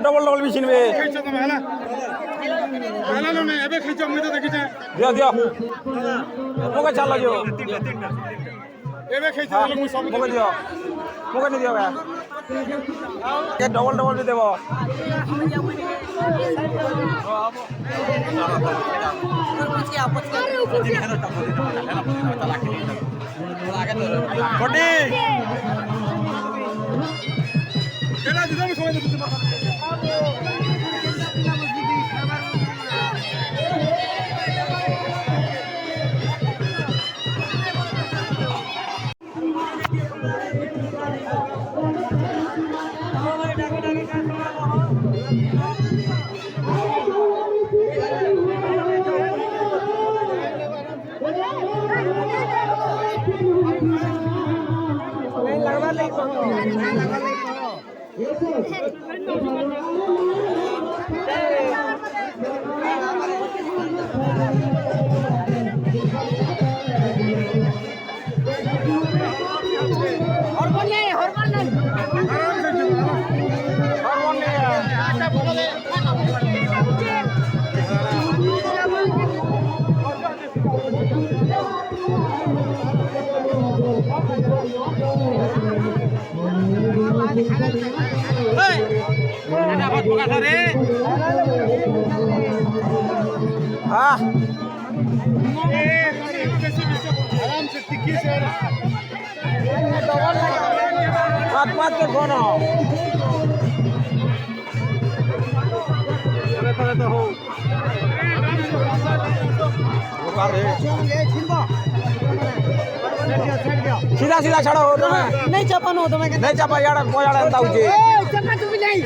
double double भी छिनबे दियो दियो मोके चाल लगियो मोके दियो मोके नहीं दियो के डबल डबल भी देबो बड़ी हाँ बात बात के कौन हो सीधा सीधा छाड़ो हो तुम्हें नहीं चपन हो तुम्हें नहीं चपा यार कोई यार अंता उजे चपन तू भी नहीं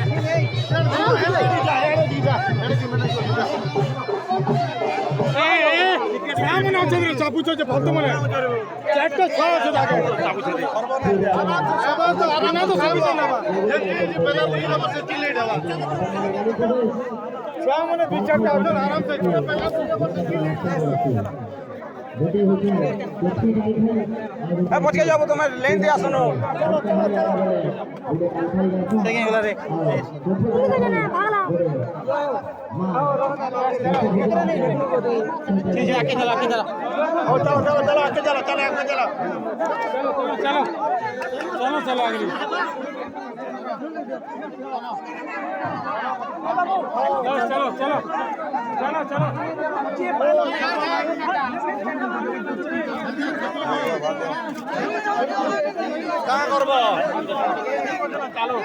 सामने चंद्र चापू जो फालतू मने चेक तो छा से जाके चापू से अब तो आना तो सब से ना ये पहला पूरा बस चिल्ले डाला सामने बीच का आराम से पहला पूरा बस चिल्ले पहुंच के जाओ तुम्हें लेन दिया सुनो सेकंड उधर ठीक है आके चला चलो आगे चलो चलो आगे क्या करबो चलो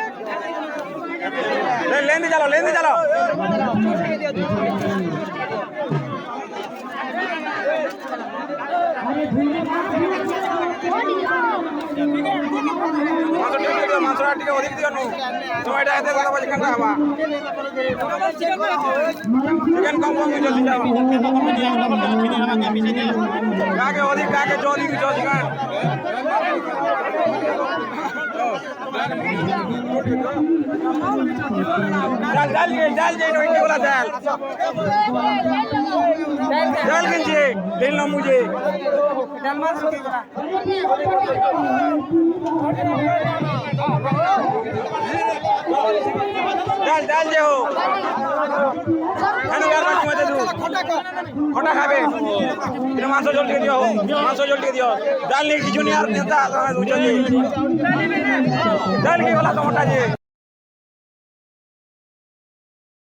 लेन चलो मांसरा टिके अधिक दियो नु टमाटो आते गला बज खंडा हवा चिकन कम जल्दी जाओ काके अधिक काके जोदी की जोदी का डाल जे नोटी वाला डाल गिंजे दिल ना मुझे डाल जे हो खटा खाबे मांस जल्दी दियो डाल नहीं किचुनी यार नेता डाल के वाला टमाटा जे